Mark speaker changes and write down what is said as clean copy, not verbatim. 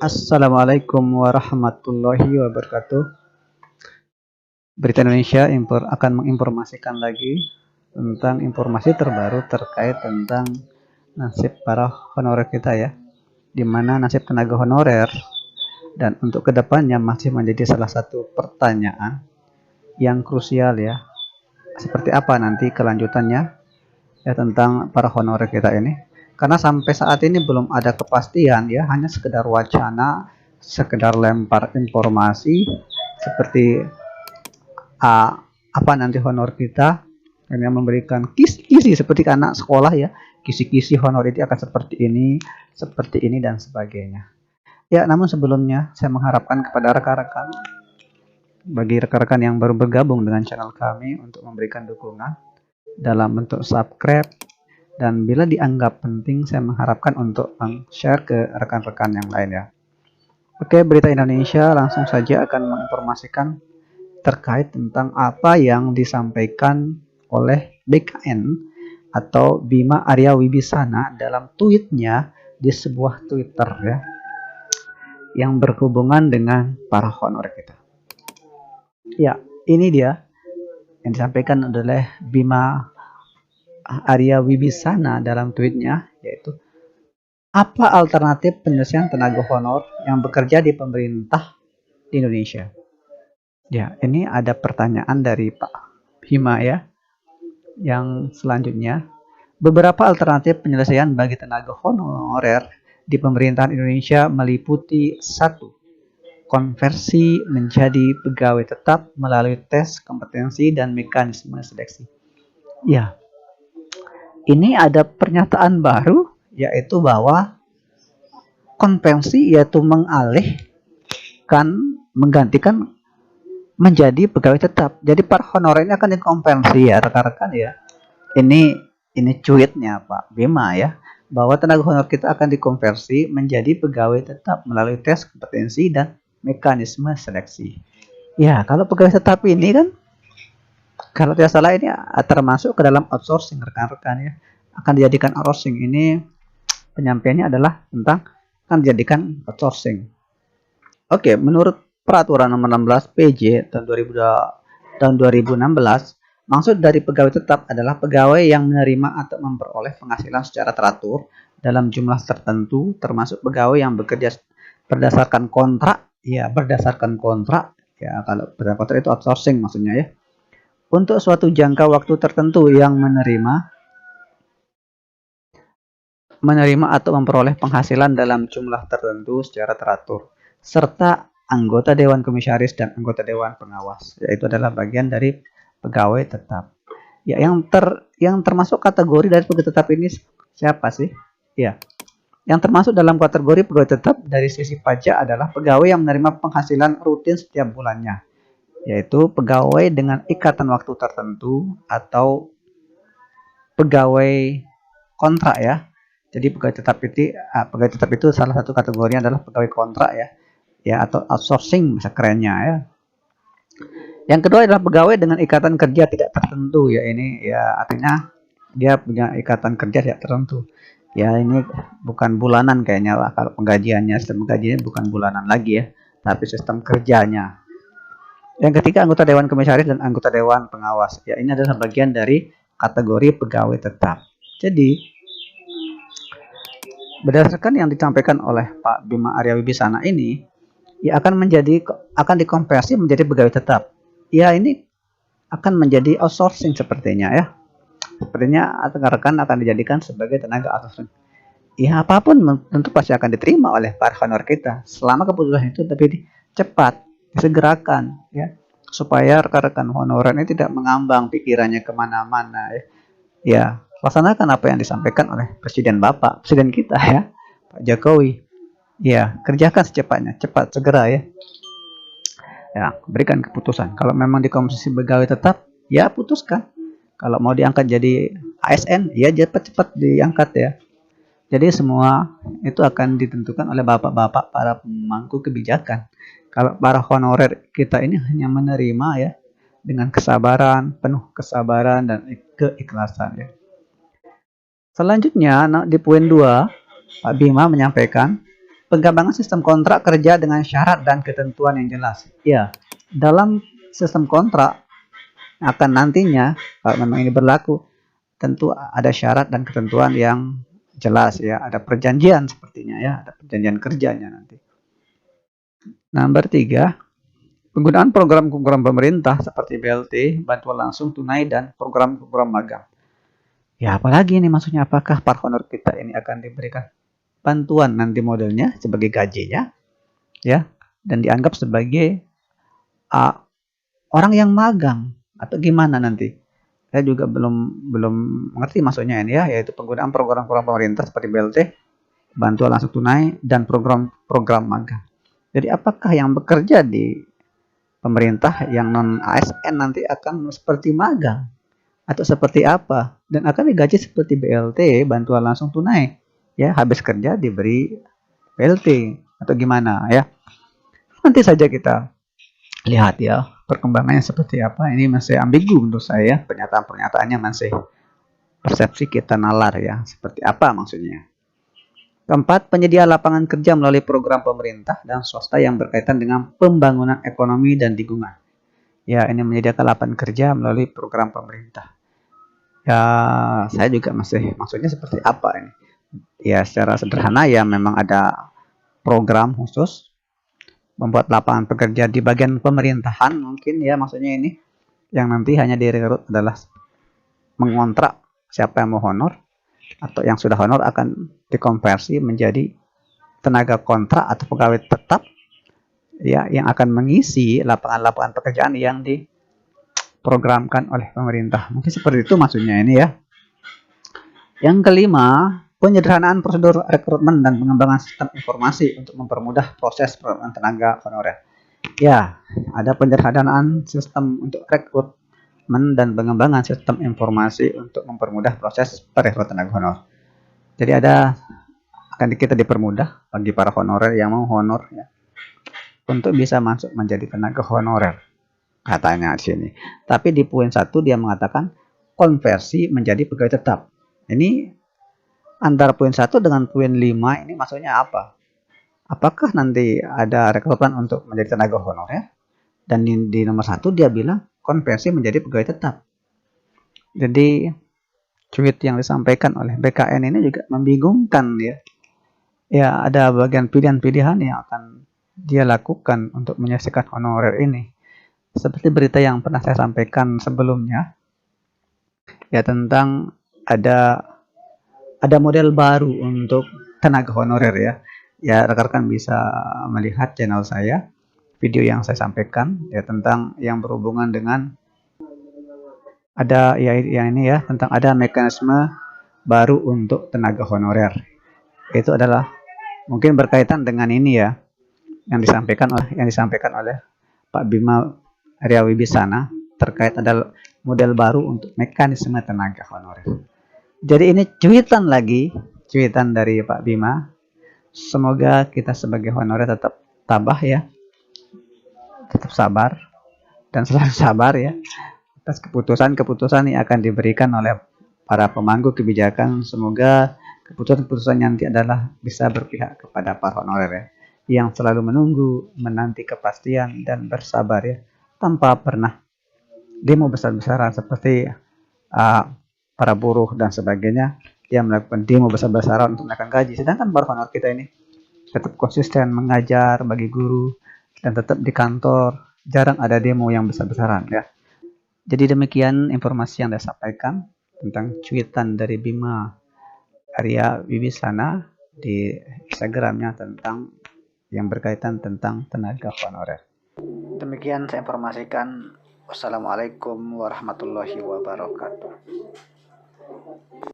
Speaker 1: Assalamualaikum warahmatullahi wabarakatuh. Berita Indonesia akan menginformasikan lagi tentang informasi terbaru terkait tentang nasib para honorer kita ya, di mana nasib tenaga honorer dan untuk kedepannya masih menjadi salah satu pertanyaan yang krusial ya. Seperti apa nanti kelanjutannya ya tentang para honorer kita ini? Karena sampai saat ini belum ada kepastian ya, hanya sekedar wacana, sekedar lempar informasi seperti apa nanti honor kita, hanya memberikan kisi-kisi seperti anak sekolah ya, kisi-kisi honor itu akan seperti ini dan sebagainya. Ya, namun sebelumnya saya mengharapkan kepada rekan-rekan, bagi rekan-rekan yang baru bergabung dengan channel kami untuk memberikan dukungan dalam bentuk subscribe, dan bila dianggap penting saya mengharapkan untuk share ke rekan-rekan yang lain ya. Oke, Berita Indonesia langsung saja akan menginformasikan terkait tentang apa yang disampaikan oleh BKN atau Bima Arya Wibisana dalam tweetnya di sebuah Twitter ya, yang berhubungan dengan para honor kita. Ya, ini dia yang disampaikan oleh Bima Arya Wibisana dalam tweetnya, yaitu apa alternatif penyelesaian tenaga honor yang bekerja di pemerintah di Indonesia. Ya, ini ada pertanyaan dari Pak Bima ya. Yang selanjutnya, beberapa alternatif penyelesaian bagi tenaga honorer di pemerintahan Indonesia meliputi 1. Konversi menjadi pegawai tetap melalui tes kompetensi dan mekanisme seleksi. Ya, ini ada pernyataan baru, yaitu bahwa konversi yaitu menggantikan menjadi pegawai tetap. Jadi para honorer ini akan dikonversi ya rekan-rekan ya. Ini tweetnya Pak Bima ya, bahwa tenaga honor kita akan dikonversi menjadi pegawai tetap melalui tes kompetensi dan mekanisme seleksi. Ya, kalau pegawai tetap ini kan, kalau tidak salah ini termasuk ke dalam outsourcing rekan-rekan ya, akan dijadikan outsourcing. Ini penyampaiannya adalah tentang akan dijadikan outsourcing. Oke, menurut Peraturan Nomor 16 PJ tahun 2016, maksud dari pegawai tetap adalah pegawai yang menerima atau memperoleh penghasilan secara teratur dalam jumlah tertentu, termasuk pegawai yang bekerja berdasarkan kontrak. Ya, berdasarkan kontrak. Ya, kalau berdasarkan kontrak itu outsourcing maksudnya ya. Untuk suatu jangka waktu tertentu yang menerima atau memperoleh penghasilan dalam jumlah tertentu secara teratur, serta anggota Dewan Komisaris dan anggota Dewan Pengawas, yaitu adalah bagian dari pegawai tetap. Ya, yang termasuk kategori dari pegawai tetap ini siapa sih? Ya, yang termasuk dalam kategori pegawai tetap dari sisi pajak adalah pegawai yang menerima penghasilan rutin setiap bulannya, yaitu pegawai dengan ikatan waktu tertentu atau pegawai kontrak ya. Jadi pegawai tetap itu salah satu kategorinya adalah pegawai kontrak ya atau outsourcing bisa kerennya ya. Yang kedua adalah pegawai dengan ikatan kerja tidak tertentu ya, ini ya artinya dia punya ikatan kerja tidak tertentu. Ya, ini bukan bulanan kayaknya lah, kalau penggajiannya, sistem penggajiannya bukan bulanan lagi ya, tapi sistem kerjanya. Yang ketiga, anggota Dewan Komisaris dan anggota Dewan Pengawas. Ya, ini adalah bagian dari kategori pegawai tetap. Jadi berdasarkan yang disampaikan oleh Pak Bima Arya Wibisana ini, ya akan dikonversi menjadi pegawai tetap. Ya, ini akan menjadi outsourcing sepertinya ya. Sepertinya rekan-rekan akan dijadikan sebagai tenaga outsourcing. Ya, apapun tentu pasti akan diterima oleh para honor kita selama keputusan itu tapi cepat disegerakan ya, supaya rekan-rekan honorer ini tidak mengambang pikirannya kemana-mana ya. Ya, laksanakan apa yang disampaikan oleh Presiden kita ya, Pak Jokowi. Ya, kerjakan secepatnya, cepat, segera ya. Ya, berikan keputusan. Kalau memang dikomposisi pegawai tetap, ya putuskan. Kalau mau diangkat jadi ASN, ya cepat-cepat diangkat ya. Jadi semua itu akan ditentukan oleh bapak-bapak para pemangku kebijakan. Kalau para honorer kita ini hanya menerima ya dengan kesabaran, penuh kesabaran dan keikhlasan ya. Selanjutnya di poin 2, Pak Bima menyampaikan pengembangan sistem kontrak kerja dengan syarat dan ketentuan yang jelas. Ya, dalam sistem kontrak akan nantinya kalau memang ini berlaku, tentu ada syarat dan ketentuan yang jelas ya, ada perjanjian sepertinya ya, ada perjanjian kerjanya nanti. Nomor 3, penggunaan program-program pemerintah seperti BLT, bantuan langsung tunai, dan program-program magang. Ya, apalagi ini maksudnya, apakah para honor kita ini akan diberikan bantuan nanti modelnya sebagai gajinya ya, dan dianggap sebagai orang yang magang atau gimana nanti? Saya juga belum mengerti maksudnya ini ya, yaitu penggunaan program-program pemerintah seperti BLT, bantuan langsung tunai, dan program-program magang. Jadi apakah yang bekerja di pemerintah yang non ASN nanti akan seperti magang atau seperti apa, dan akan digaji seperti BLT, bantuan langsung tunai ya, habis kerja diberi BLT atau gimana ya? Nanti saja kita lihat ya perkembangannya seperti apa. Ini masih ambigu menurut saya, pernyataan-pernyataannya masih persepsi kita nalar ya, seperti apa maksudnya. Keempat, penyedia lapangan kerja melalui program pemerintah dan swasta yang berkaitan dengan pembangunan ekonomi dan lingkungan. Ya, ini menyediakan lapangan kerja melalui program pemerintah. Ya, saya juga masih maksudnya seperti apa ini? Ya, secara sederhana ya, memang ada program khusus membuat lapangan pekerja di bagian pemerintahan mungkin ya, maksudnya ini yang nanti hanya direkrut adalah mengontrak siapa yang mau honor, atau yang sudah honor akan dikonversi menjadi tenaga kontrak atau pegawai tetap ya, yang akan mengisi lapangan-lapangan pekerjaan yang diprogramkan oleh pemerintah. Mungkin seperti itu maksudnya ini ya. Yang kelima, penyederhanaan prosedur rekrutmen dan pengembangan sistem informasi untuk mempermudah proses perekrutmen tenaga honorer. Ya, ada penyederhanaan sistem untuk rekrutmen dan pengembangan sistem informasi untuk mempermudah proses perekrutan tenaga honor. Jadi akan kita dipermudah bagi para honorer yang mau honor ya, untuk bisa masuk menjadi tenaga honorer katanya di sini. Tapi di poin 1 dia mengatakan konversi menjadi pegawai tetap. Ini antara poin 1 dengan poin 5 ini maksudnya apa? Apakah nanti ada rekrutmen untuk menjadi tenaga honorer? Dan di nomor 1 dia bilang konversi menjadi pegawai tetap. Jadi tweet yang disampaikan oleh BKN ini juga membingungkan ya. Ya, ada bagian pilihan-pilihan yang akan dia lakukan untuk menyelesaikan honorer ini. Seperti berita yang pernah saya sampaikan sebelumnya ya, tentang ada model baru untuk tenaga honorer ya. Ya, rekan-rekan bisa melihat channel saya, video yang saya sampaikan ya, tentang yang berhubungan dengan ada ya, yang ini ya, tentang ada mekanisme baru untuk tenaga honorer. Itu adalah mungkin berkaitan dengan ini ya, yang disampaikan oleh Pak Bima Arya Wibisana terkait ada model baru untuk mekanisme tenaga honorer. Jadi ini cuitan dari Pak Bima. Semoga kita sebagai honorer tetap tabah ya, tetap sabar dan selalu sabar ya atas keputusan-keputusan yang akan diberikan oleh para pemangku kebijakan. Semoga keputusan-keputusan nanti adalah bisa berpihak kepada para honorer ya, yang selalu menunggu, menanti kepastian dan bersabar ya, tanpa pernah demo besar-besaran seperti para buruh dan sebagainya yang melakukan demo besar-besaran untuk menaikkan gaji. Sedangkan para honor kita ini tetap konsisten mengajar bagi guru dan tetap di kantor, jarang ada demo yang besar-besaran ya. Jadi demikian informasi yang saya sampaikan tentang cuitan dari Bima Arya Wibisana di Instagramnya tentang yang berkaitan tentang tenaga honorer. Demikian saya informasikan. Wassalamualaikum warahmatullahi wabarakatuh.